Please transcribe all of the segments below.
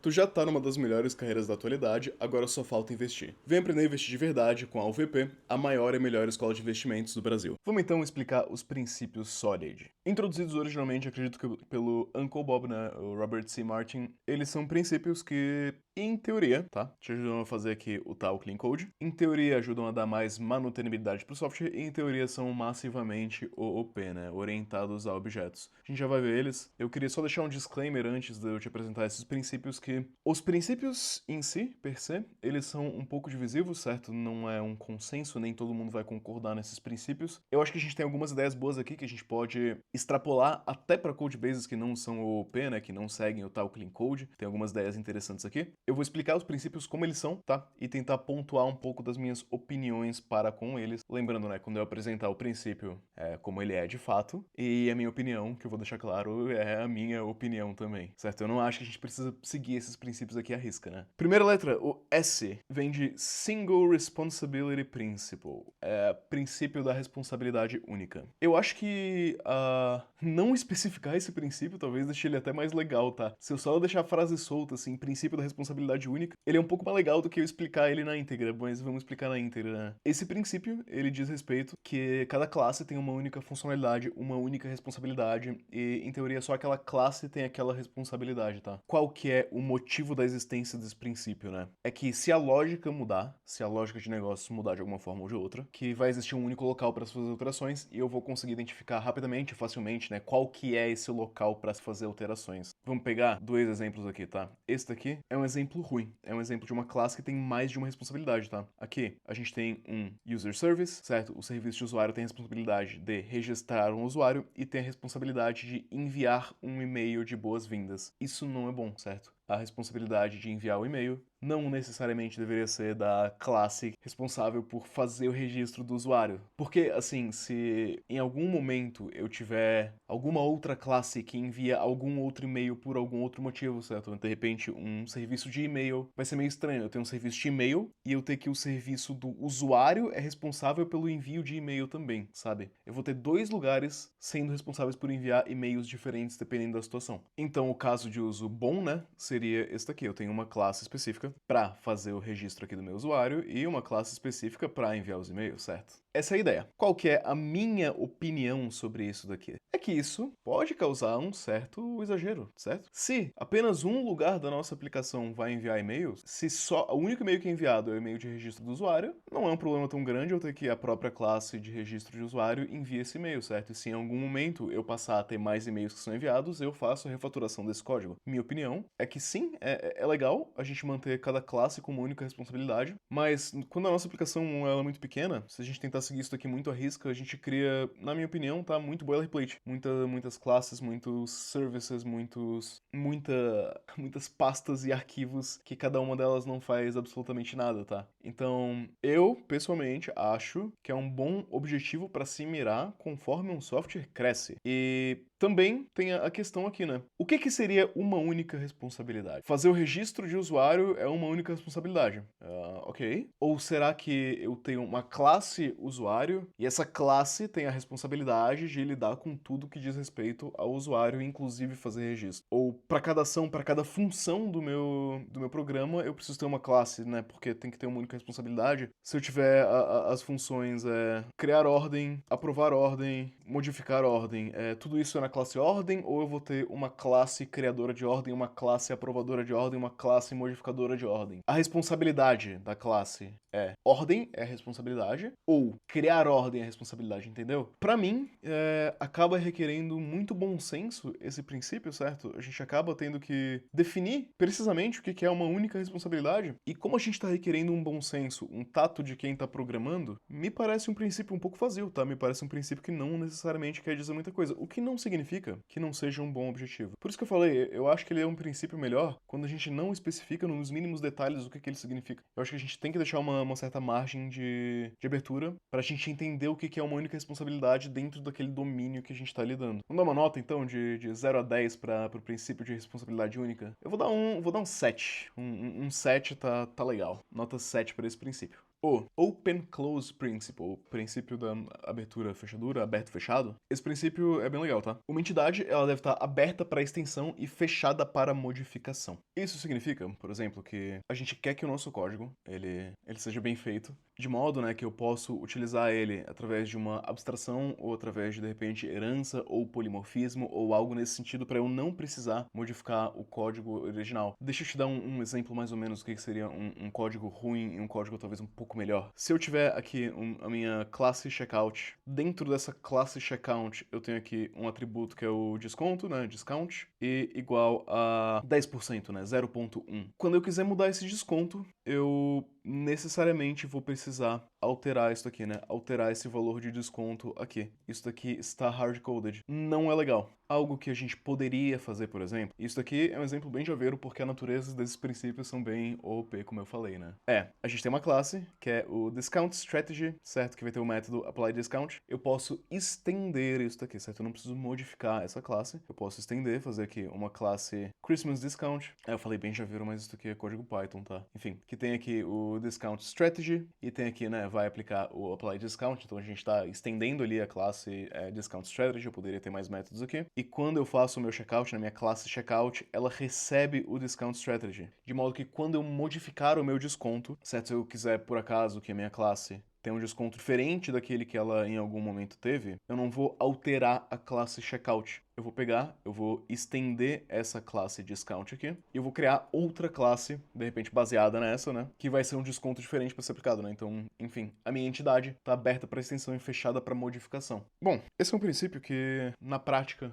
Tu já tá numa das melhores carreiras da atualidade, agora só falta investir. Vem aprender a investir de verdade com a UVP, a maior e melhor escola de investimentos do Brasil. Vamos então explicar os princípios Solid. Introduzidos originalmente, acredito que pelo Uncle Bob, né, o Robert C. Martin, eles são princípios que, em teoria, tá, te ajudam a fazer aqui o tal Clean Code. Em teoria, ajudam a dar mais manutenibilidade pro software e, em teoria, são massivamente OOP, né, orientados a objetos. A gente já vai ver eles. Eu queria só deixar um disclaimer antes de eu te apresentar esses princípios, que os princípios em si, per se, eles são um pouco divisivos, certo? Não é um consenso, nem todo mundo vai concordar nesses princípios. Eu acho que a gente tem algumas ideias boas aqui que a gente pode extrapolar até para codebases que não são OOP, né, que não seguem o tal Clean Code. Tem algumas ideias interessantes aqui. Eu vou explicar os princípios como eles são, tá? E tentar pontuar um pouco das minhas opiniões para com eles. Lembrando, né, quando eu apresentar o princípio como ele é de fato, e a minha opinião, que eu vou deixar claro, é a minha opinião também, certo? Eu não acho que a gente precisa seguir esses princípios aqui à risca, né? Primeira letra, o S, vem de Single Responsibility Principle, princípio da responsabilidade única. Eu acho que não especificar esse princípio talvez deixe ele até mais legal, tá? Se eu só deixar a frase solta, assim, princípio da responsabilidade única, ele é um pouco mais legal do que eu explicar ele na íntegra, mas vamos explicar na íntegra, né? Esse princípio, ele diz respeito que cada classe tem uma única funcionalidade, uma única responsabilidade, e em teoria só aquela classe tem aquela responsabilidade, tá? Qual que é o motivo da existência desse princípio, né? É que se a lógica mudar, se a lógica de negócio mudar de alguma forma ou de outra, que vai existir um único local para se fazer alterações e eu vou conseguir identificar rapidamente, facilmente, né, qual que é esse local para se fazer alterações. Vamos pegar dois exemplos aqui, tá? Esse daqui é um exemplo ruim, é um exemplo de uma classe que tem mais de uma responsabilidade, tá? Aqui a gente tem um user service, certo? O serviço de usuário tem a responsabilidade de registrar um usuário e tem a responsabilidade de enviar um e-mail de boas-vindas. Isso não é bom, certo? A responsabilidade de enviar o e-mail não necessariamente deveria ser da classe responsável por fazer o registro do usuário. Porque, assim, se em algum momento eu tiver alguma outra classe que envia algum outro e-mail por algum outro motivo, certo? De repente, um serviço de e-mail vai ser meio estranho. Eu tenho um serviço de e-mail e eu ter que o serviço do usuário é responsável pelo envio de e-mail também, sabe? Eu vou ter dois lugares sendo responsáveis por enviar e-mails diferentes dependendo da situação. Então, o caso de uso bom, né, seria esse daqui. Eu tenho uma classe específica para fazer o registro aqui do meu usuário e uma classe específica para enviar os e-mails, certo? Essa é a ideia. Qual que é a minha opinião sobre isso daqui? É que isso pode causar um certo exagero, certo? Se apenas um lugar da nossa aplicação vai enviar e-mails, se só o único e-mail que é enviado é o e-mail de registro do usuário, não é um problema tão grande eu ter que a própria classe de registro de usuário envie esse e-mail, certo? E se em algum momento eu passar a ter mais e-mails que são enviados, eu faço a refaturação desse código. Minha opinião é que sim, é legal a gente manter cada classe com uma única responsabilidade, mas quando a nossa aplicação ela é muito pequena, se a gente tentar seguir isso aqui muito à risca, a gente cria, na minha opinião, tá, muito boilerplate. Muitas classes, muitos services, muitas pastas e arquivos que cada uma delas não faz absolutamente nada, tá? Então, eu, pessoalmente, acho que é um bom objetivo para se mirar conforme um software cresce. E também tem a questão aqui, né? O que seria uma única responsabilidade? Fazer o registro de usuário é uma única responsabilidade. Ok. Ou será que eu tenho uma classe usuário e essa classe tem a responsabilidade de lidar com tudo que diz respeito ao usuário, inclusive fazer registro? Ou para cada ação, para cada função do meu programa, eu preciso ter uma classe, né? Porque tem que ter uma única responsabilidade. Se eu tiver as funções criar ordem, aprovar ordem, modificar ordem, tudo isso é na classe ordem, ou eu vou ter uma classe criadora de ordem, uma classe aprovadora de ordem, uma classe modificadora de ordem? A responsabilidade da classe é ordem é a responsabilidade, ou criar ordem é a responsabilidade, entendeu? Pra mim, acaba requerendo muito bom senso esse princípio, certo? A gente acaba tendo que definir precisamente o que é uma única responsabilidade, e como a gente tá requerendo um bom senso, um tato de quem tá programando, me parece um princípio um pouco vazio, tá? Me parece um princípio que não necessariamente quer dizer muita coisa, o que não significa que não seja um bom objetivo. Por isso que eu falei, eu acho que ele é um princípio melhor quando a gente não especifica nos mínimos detalhes o que ele significa. Eu acho que a gente tem que deixar uma certa margem de abertura pra gente entender o que é uma única responsabilidade dentro daquele domínio que a gente tá lidando. Vamos dar uma nota, então, de 0 a 10 pro princípio de responsabilidade única? Eu vou dar um 7. Um 7 tá legal. Nota 7 para esse princípio. O Open Close Principle, o princípio da abertura, fechadura, aberto, fechado. Esse princípio é bem legal, tá? Uma entidade, ela deve estar aberta para extensão e fechada para modificação. Isso significa, por exemplo, que a gente quer que o nosso código, ele seja bem feito, de modo, né, que eu posso utilizar ele através de uma abstração ou através de repente, herança ou polimorfismo ou algo nesse sentido para eu não precisar modificar o código original. Deixa eu te dar um exemplo mais ou menos do que seria um código ruim e um código talvez um pouco melhor. Se eu tiver aqui a minha classe checkout, dentro dessa classe checkout eu tenho aqui um atributo que é o desconto, né, discount, e igual a 10%, né, 0.1. Quando eu quiser mudar esse desconto, eu necessariamente vou precisar alterar isso aqui, né? Alterar esse valor de desconto aqui. Isso daqui está hard-coded. Não é legal. Algo que a gente poderia fazer, por exemplo. Isso daqui é um exemplo bem javeiro porque a natureza desses princípios são bem OP, como eu falei, né? A gente tem uma classe que é o Discount Strategy, certo? Que vai ter o método Apply Discount. Eu posso estender isso daqui, certo? Eu não preciso modificar essa classe. Eu posso estender, fazer aqui uma classe Christmas Discount. Eu falei bem javeiro, mas isso daqui é código Python, tá? Enfim, que tem aqui o Discount Strategy e tem aqui, né, vai aplicar o Apply Discount, então a gente está estendendo ali a classe Discount Strategy, eu poderia ter mais métodos aqui. E quando eu faço o meu checkout, na minha classe checkout, ela recebe o Discount Strategy, de modo que quando eu modificar o meu desconto, certo, se eu quiser por acaso que a minha classe tem um desconto diferente daquele que ela em algum momento teve, eu não vou alterar a classe checkout. Eu vou pegar, eu vou estender essa classe discount aqui, e eu vou criar outra classe, de repente baseada nessa, né, que vai ser um desconto diferente para ser aplicado, né, então, enfim, a minha entidade está aberta para extensão e fechada para modificação. Bom, esse é um princípio que, na prática,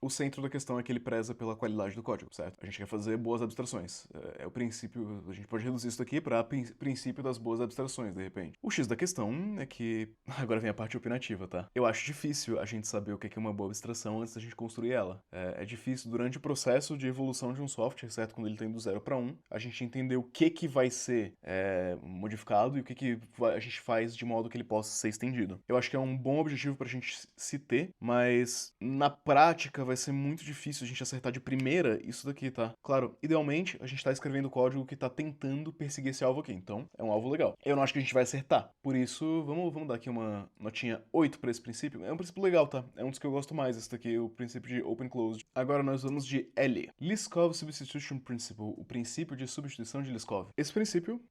o centro da questão é que ele preza pela qualidade do código, certo? A gente quer fazer boas abstrações, é o princípio, a gente pode reduzir isso aqui para princípio das boas abstrações, de repente. O X da questão é que, agora vem a parte opinativa, tá? Eu acho difícil a gente saber o que é uma boa abstração antes da gente construir ela. É difícil durante o processo de evolução de um software, certo? Quando ele tem do 0 para 1, a gente entender o que vai ser modificado e o que a gente faz de modo que ele possa ser estendido. Eu acho que é um bom objetivo pra gente se ter, mas na prática vai ser muito difícil a gente acertar de primeira isso daqui, tá? Claro, idealmente a gente tá escrevendo código que tá tentando perseguir esse alvo aqui, então é um alvo legal. Eu não acho que a gente vai acertar, por isso vamos dar aqui uma notinha 8 pra esse princípio. É um princípio legal, tá? É um dos que eu gosto mais, esse daqui, o princípio de Open Closed. Agora nós vamos de L. Liskov Substitution Principle, o princípio de substituição de Liskov. Esse princípio,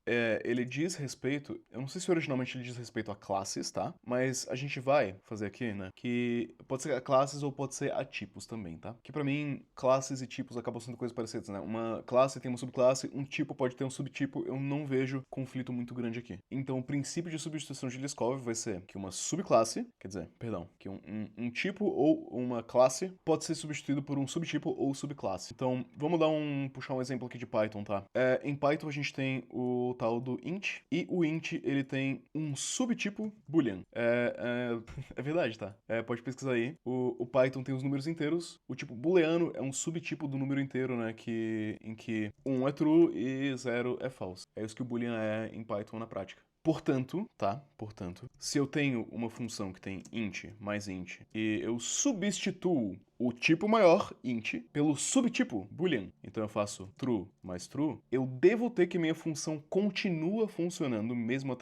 ele diz respeito, eu não sei se originalmente ele diz respeito a classes, tá? Mas a gente vai fazer aqui, né, que pode ser a classes ou pode ser a tipos também, tá? Que pra mim, classes e tipos acabam sendo coisas parecidas, né? Uma classe tem uma subclasse, um tipo pode ter um subtipo, eu não vejo conflito muito grande aqui. Então, o princípio de substituição de Liskov vai ser que uma subclasse, quer dizer, perdão, que um tipo ou uma classe pode ser substituído por um subtipo ou subclasse. Então, vamos puxar um exemplo aqui de Python, tá? Em Python a gente tem o tal do int, e o int ele tem um subtipo boolean. É verdade, tá? Pode pesquisar aí. O Python tem os números inteiros, o tipo booleano é um subtipo do número inteiro, né, em que 1 é true e 0 é false. É isso que o boolean é em Python na prática. Portanto, se eu tenho uma função que tem int mais int e eu substituo o tipo maior, int, pelo subtipo, boolean, então eu faço true mais true, eu devo ter que minha função continua funcionando mesmo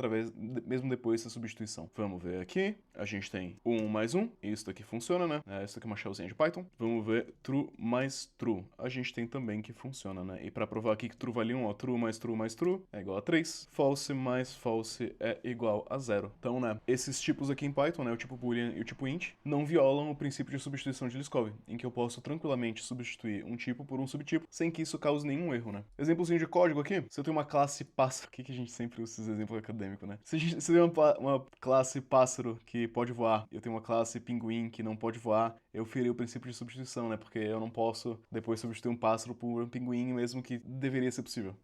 depois dessa substituição. Vamos ver aqui, a gente tem 1 mais 1, isso daqui funciona, né? Isso daqui é uma shellzinha de Python. Vamos ver true mais true, a gente tem também que funciona, né? E para provar aqui que true vale 1, ó, true mais true mais true é igual a 3, false mais false é igual a 0. Então, né, esses tipos aqui em Python, né, o tipo boolean e o tipo int, não violam o princípio de substituição de Liskov, em que eu posso tranquilamente substituir um tipo por um subtipo sem que isso cause nenhum erro, né? Exemplozinho de código aqui, se eu tenho uma classe pássaro, que a gente sempre usa esses exemplos acadêmicos, né? Se eu tenho uma classe pássaro que pode voar, e eu tenho uma classe pinguim que não pode voar, eu feri o princípio de substituição, né? Porque eu não posso depois substituir um pássaro por um pinguim, mesmo que deveria ser possível.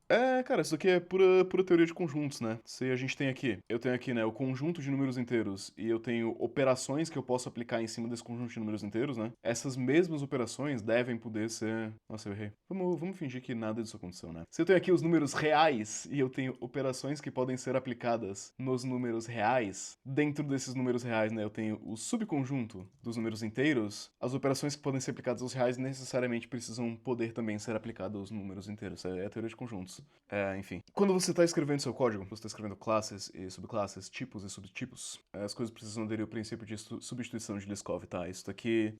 Cara, isso aqui é pura teoria de conjuntos, né? Se a gente tem aqui, eu tenho aqui, né, o conjunto de números inteiros e eu tenho operações que eu posso aplicar em cima desse conjunto de números inteiros, né? Essas mesmas operações devem poder ser... Nossa, eu errei. Vamos fingir que nada disso aconteceu, né? Se eu tenho aqui os números reais e eu tenho operações que podem ser aplicadas nos números reais, dentro desses números reais, né, eu tenho o subconjunto dos números inteiros, números, as operações que podem ser aplicadas aos reais necessariamente precisam poder também ser aplicadas aos números inteiros. É a teoria de conjuntos. Enfim. Quando você está escrevendo seu código, você está escrevendo classes e subclasses, tipos e subtipos, as coisas precisam aderir ao princípio de substituição de Liskov, tá? Isso daqui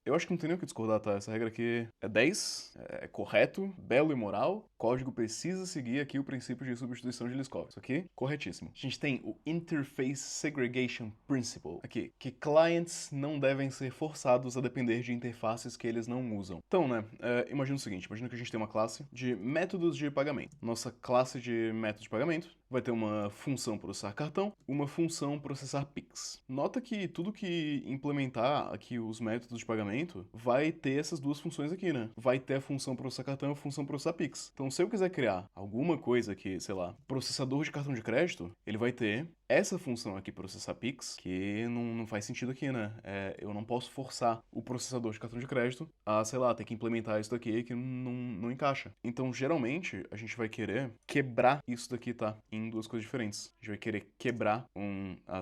eu acho que não tem nem o que discordar, tá? Essa regra aqui é 10, é correto, belo e moral. Código precisa seguir aqui o princípio de substituição de Liskov. Isso aqui, corretíssimo. A gente tem o Interface Segregation Principle aqui, que clients não devem ser forçados a depender de interfaces que eles não usam. Então, né, imagina o seguinte, imagina que a gente tem uma classe de métodos de pagamento. Nossa classe de métodos de pagamento vai ter uma função processar cartão, uma função processar Pix. Nota que tudo que implementar aqui os métodos de pagamento vai ter essas duas funções aqui, né? Vai ter a função processar cartão e a função processar Pix. Então, se eu quiser criar alguma coisa aqui, sei lá, processador de cartão de crédito, ele vai ter essa função aqui, processar Pix, que não faz sentido aqui, né? Eu não posso forçar o processador de cartão de crédito a, sei lá, ter que implementar isso daqui que não encaixa. Então, geralmente, a gente vai querer quebrar isso daqui, tá? Em duas coisas diferentes. A gente vai querer quebrar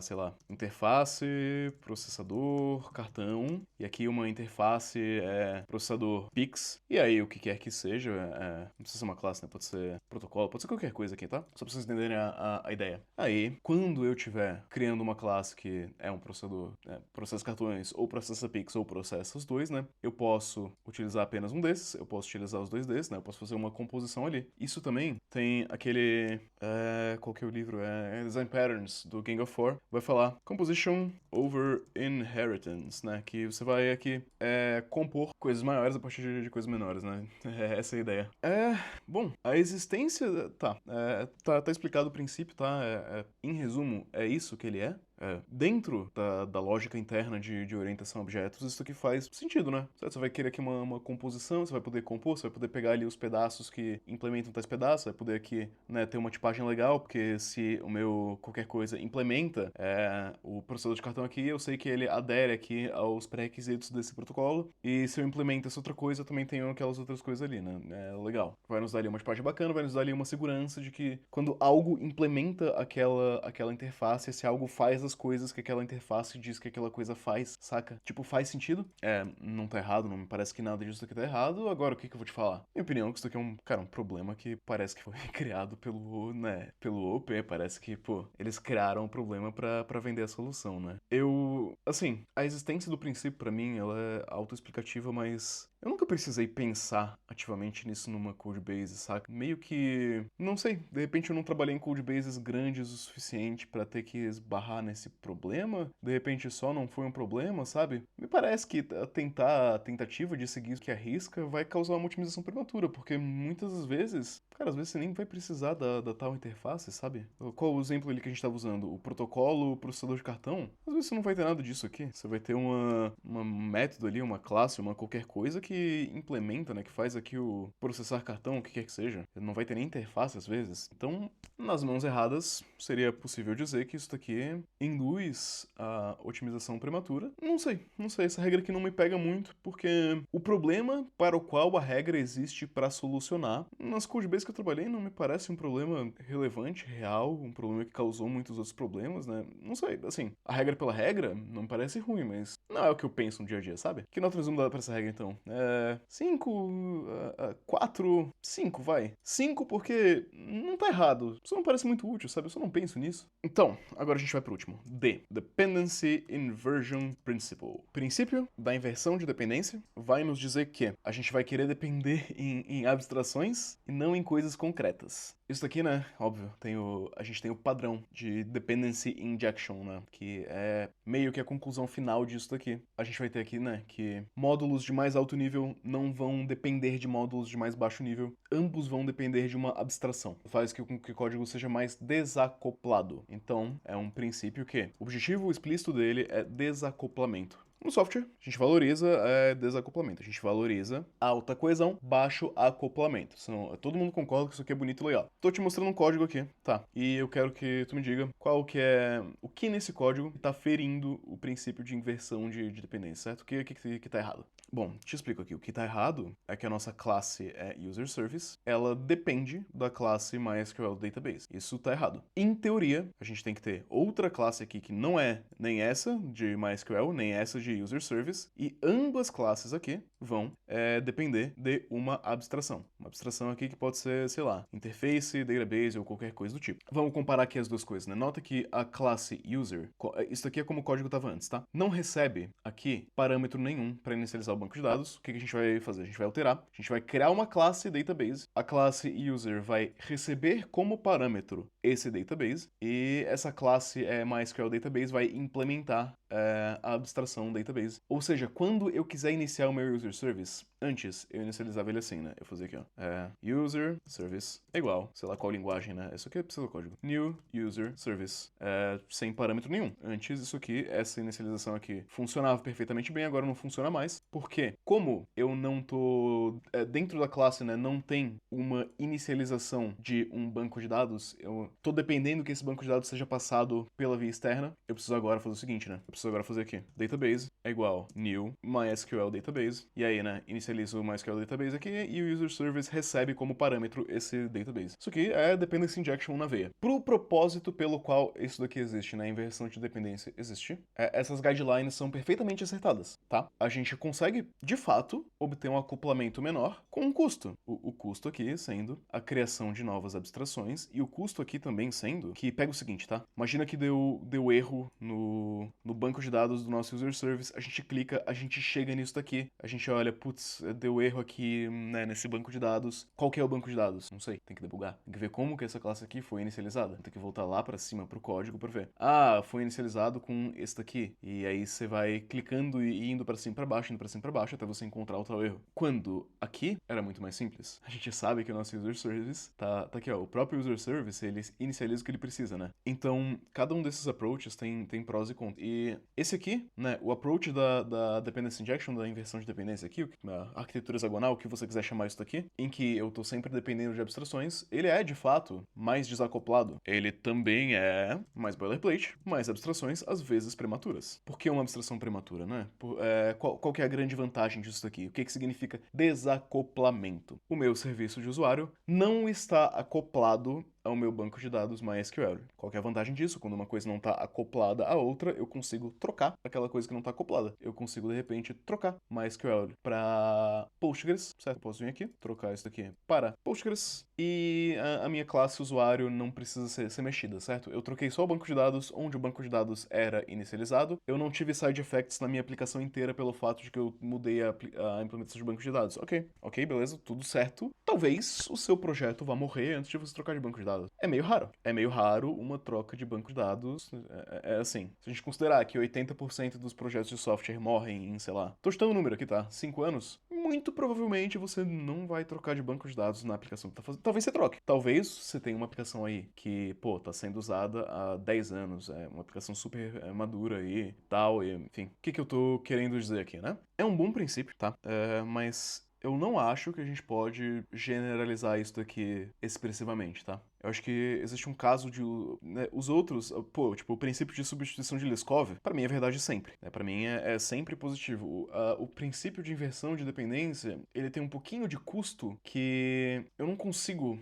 sei lá, interface, processador, cartão, e aqui uma interface processador Pix, e aí o que quer que seja, não precisa ser uma classe, né? Pode ser protocolo, pode ser qualquer coisa aqui, tá? Só pra vocês entenderem a ideia. Aí, quando eu estiver criando uma classe que é um processador, processa cartões, ou processa Pix, ou processa os dois, né? Eu posso utilizar apenas um desses, eu posso utilizar os dois desses, né? Eu posso fazer uma composição ali. Isso também tem aquele... qual que é o livro? Design Patterns, do Gang of Four. Vai falar Composition over Inheritance, né? Que você vai aqui compor coisas maiores a partir de coisas menores, né? Essa é a ideia. Bom, a existência... Tá explicado o princípio, tá? Em resumo, é isso que ele é. Dentro da lógica interna de orientação a objetos, isso aqui faz sentido, né? Você vai querer aqui uma composição, você vai poder compor, você vai poder pegar ali os pedaços que implementam tais pedaços, vai poder aqui, né, ter uma tipagem legal, porque se o meu qualquer coisa implementa o processador de cartão aqui, eu sei que ele adere aqui aos pré-requisitos desse protocolo, e se eu implemento essa outra coisa, eu também tenho aquelas outras coisas ali, né? Legal. Vai nos dar ali uma tipagem bacana, vai nos dar ali uma segurança de que quando algo implementa aquela interface, esse algo faz as coisas que aquela interface diz que aquela coisa faz, saca? Tipo, faz sentido? Não tá errado, não me parece que nada disso aqui tá errado. Agora, o que eu vou te falar? Minha opinião é que isso aqui é um problema que parece que foi criado pelo OP. Parece que, pô, eles criaram o problema pra vender a solução, né? Assim, a existência do princípio pra mim, ela é autoexplicativa, mas eu nunca precisei pensar ativamente nisso numa codebase, saca? Meio que, não sei, de repente eu não trabalhei em codebases grandes o suficiente pra ter que esbarrar nesse problema, de repente só não foi um problema, sabe? Me parece que a tentativa de seguir o que arrisca vai causar uma otimização prematura, porque muitas das vezes, cara, às vezes você nem vai precisar da tal interface, sabe? Qual o exemplo ali que a gente tava usando? O protocolo, o processador de cartão? Às vezes você não vai ter nada disso aqui. Você vai ter um método ali, uma classe, uma qualquer coisa que implementa, né, que faz aqui o processar cartão, o que quer que seja. Ele não vai ter nem interface às vezes. Então, nas mãos erradas, seria possível dizer que isso daqui induz a otimização prematura. Não sei, essa regra aqui não me pega muito, porque o problema para o qual a regra existe para solucionar, nas codebases que eu trabalhei, não me parece um problema relevante, real, um problema que causou muitos outros problemas, né? Não sei, assim, a regra pela regra não me parece ruim, mas não é o que eu penso no dia a dia, sabe? Que nota nós vamos dar pra essa regra, então? 5, 4, 5, vai. 5 porque não tá errado, só não parece muito útil, sabe? Eu só não penso nisso. Então, agora a gente vai pro último. D. Dependency Inversion Principle. Princípio da inversão de dependência vai nos dizer que a gente vai querer depender em abstrações e não em coisas concretas. Isso daqui, né, óbvio, a gente tem o padrão de Dependency Injection, né, que é meio que a conclusão final disso daqui. A gente vai ter aqui, né, que módulos de mais alto nível não vão depender de módulos de mais baixo nível, ambos vão depender de uma abstração. Faz com que o código seja mais desacoplado. Então, é um princípio que o objetivo explícito dele é desacoplamento. No software, a gente valoriza desacoplamento, a gente valoriza alta coesão, baixo acoplamento. Senão, todo mundo concorda que isso aqui é bonito e legal. Tô te mostrando um código aqui, tá? E eu quero que tu me diga o que nesse código tá ferindo o princípio de inversão de dependência, certo? O que tá errado? Bom, te explico aqui. O que tá errado é que a nossa classe é User Service, ela depende da classe MySQL Database. Isso tá errado. Em teoria, a gente tem que ter outra classe aqui que não é nem essa de MySQL, nem essa de User Service, e ambas classes aqui vão depender de uma abstração. Uma abstração aqui que pode ser, sei lá, interface, database ou qualquer coisa do tipo. Vamos comparar aqui as duas coisas, né? Nota que a classe User, isso aqui é como o código estava antes, tá? Não recebe aqui parâmetro nenhum para inicializar o banco de dados. O que a gente vai fazer? A gente vai alterar, a gente vai criar uma classe database. A classe User vai receber como parâmetro esse database e essa classe MySQL Database vai implementar a abstração database. Ou seja, quando eu quiser iniciar o meu User Service, antes eu inicializava ele assim, né? Eu fazia aqui, ó. User Service é igual, sei lá qual linguagem, né? Isso aqui precisa do código. New User Service, sem parâmetro nenhum. Antes, isso aqui, essa inicialização aqui, funcionava perfeitamente bem, agora não funciona mais. Porque, como eu não tô dentro da classe, né? Não tem uma inicialização de um banco de dados, eu tô dependendo que esse banco de dados seja passado pela via externa. Eu preciso agora fazer o seguinte, né? Eu preciso agora fazer aqui. Database é igual new MySQL Database. E aí, né? Inicializo o MySQL Database aqui e o User Service recebe como parâmetro esse database. Isso aqui é Dependency Injection na veia. Pro propósito pelo qual isso daqui existe, né? Inversão de dependência existe, essas guidelines são perfeitamente acertadas, tá? A gente consegue, de fato, obter um acoplamento menor com um custo. O custo aqui sendo a criação de novas abstrações e o custo aqui também sendo que, pega o seguinte, tá? Imagina que deu erro no banco de dados do nosso User Service, a gente clica, a gente chega nisso daqui, a gente olha, putz, deu erro aqui, né, nesse banco de dados. Qual que é o banco de dados? Não sei, tem que debugar. Tem que ver como que essa classe aqui foi inicializada. Tem que voltar lá pra cima pro código pra ver. Ah, foi inicializado com esse daqui. E aí você vai clicando e indo pra cima e pra baixo, indo pra cima e pra baixo, até você encontrar o tal erro. Quando aqui era muito mais simples. A gente sabe que o nosso User Service tá aqui, ó. O próprio User Service, ele inicializa o que ele precisa, né? Então, cada um desses approaches tem prós e contras. E esse aqui, né, o approach da Dependency Injection, da inversão de dependência aqui, a arquitetura hexagonal, o que você quiser chamar isso daqui, em que eu tô sempre dependendo de abstrações, ele é, de fato, mais desacoplado. Ele também é mais boilerplate, mais abstrações, às vezes prematuras. Por que uma abstração prematura, né? Qual que é a grande vantagem disso daqui? O que significa desacoplamento? O meu serviço de usuário não está acoplado ao meu banco de dados MySQL. Qual que é a vantagem disso? Quando uma coisa não está acoplada à outra, eu consigo trocar aquela coisa que não está acoplada. Eu consigo, de repente, trocar MySQL para Postgres, certo? Eu posso vir aqui, trocar isso daqui para Postgres e a minha classe usuário não precisa ser mexida, certo? Eu troquei só o banco de dados onde o banco de dados era inicializado. Eu não tive side effects na minha aplicação inteira pelo fato de que eu mudei a implementação de banco de dados. Ok, beleza, tudo certo. Talvez o seu projeto vá morrer antes de você trocar de banco de dados. É meio raro. É meio raro uma troca de banco de dados. Assim, se a gente considerar que 80% dos projetos de software morrem em, sei lá, tô chutando o número aqui, tá? 5 anos, muito provavelmente você não vai trocar de banco de dados na aplicação que tá fazendo. Talvez você troque. Talvez você tenha uma aplicação aí que, pô, tá sendo usada há 10 anos. É uma aplicação super madura aí e tal. E, enfim, o que eu tô querendo dizer aqui, né? É um bom princípio, tá? Mas eu não acho que a gente pode generalizar isso daqui expressivamente, tá? Eu acho que existe um caso de, né, os outros, pô, tipo, o princípio de substituição de Liskov, pra mim é verdade sempre, né? Pra mim é sempre positivo. O princípio de inversão de dependência, ele tem um pouquinho de custo que eu não consigo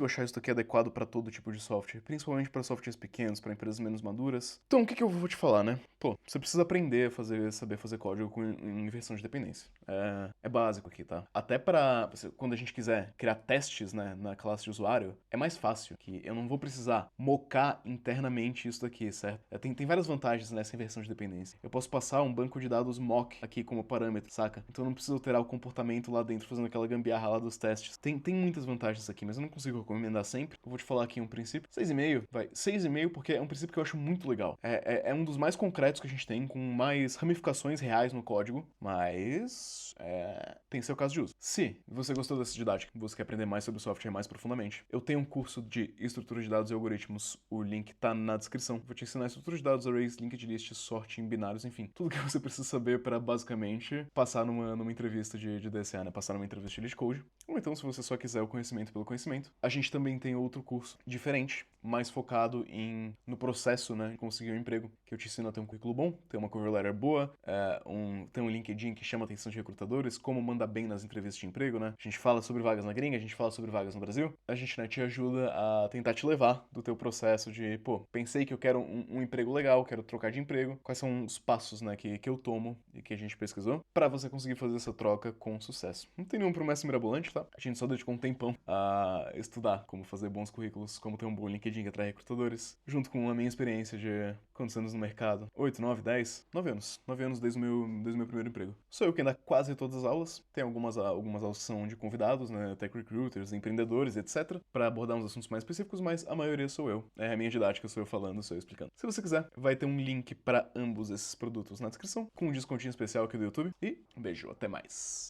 achar isso daqui adequado pra todo tipo de software, principalmente pra softwares pequenos, pra empresas menos maduras. Então, o que eu vou te falar, né? Pô, você precisa aprender a saber fazer código com inversão de dependência. É básico aqui, tá? Até pra quando a gente quiser criar testes, né, na classe de usuário, é mais fácil, que eu não vou precisar mocar internamente isso daqui, certo? Tem várias vantagens nessa inversão de dependência. Eu posso passar um banco de dados mock aqui como parâmetro, saca? Então eu não preciso alterar o comportamento lá dentro, fazendo aquela gambiarra lá dos testes. Tem muitas vantagens aqui, mas eu não consigo recomendar sempre. Eu vou te falar aqui um princípio. 6,5, vai. 6,5 porque é um princípio que eu acho muito legal. É um dos mais concretos que a gente tem, com mais ramificações reais no código, mas tem seu caso de uso. Se você gostou dessa didática, você quer aprender mais sobre software mais profundamente, eu Eu tenho um curso de estrutura de dados e algoritmos, o link tá na descrição. Vou te ensinar estrutura de dados, arrays, linked list, sorte em binários, enfim. Tudo que você precisa saber para basicamente passar numa entrevista de DSA, né? Passar numa entrevista de lead code. Ou então, se você só quiser o conhecimento pelo conhecimento. A gente também tem outro curso diferente, mais focado no processo, né, de conseguir um emprego, que eu te ensino a ter um currículo bom, ter uma cover letter boa, ter um LinkedIn que chama a atenção de recrutadores, como mandar bem nas entrevistas de emprego, né? A gente fala sobre vagas na gringa, a gente fala sobre vagas no Brasil. A gente, né, te ajuda a tentar te levar do teu processo de, pô, pensei que eu quero um emprego legal, quero trocar de emprego. Quais são os passos, né, que eu tomo e que a gente pesquisou pra você conseguir fazer essa troca com sucesso. Não tem nenhuma promessa mirabolante, tá? A gente só dedicou um tempão a estudar como fazer bons currículos, como ter um bom LinkedIn que atrai recrutadores, junto com a minha experiência de quantos anos no mercado? 8, 9, 10? 9 anos. 9 anos desde o meu primeiro emprego. Sou eu quem dá quase todas as aulas. Tem algumas aulas que são de convidados, né? Tech recruiters, empreendedores, etc. Pra abordar uns assuntos mais específicos, mas a maioria sou eu. É a minha didática, sou eu falando, sou eu explicando. Se você quiser, vai ter um link pra ambos esses produtos na descrição, com um descontinho especial aqui do YouTube. E um beijo, até mais.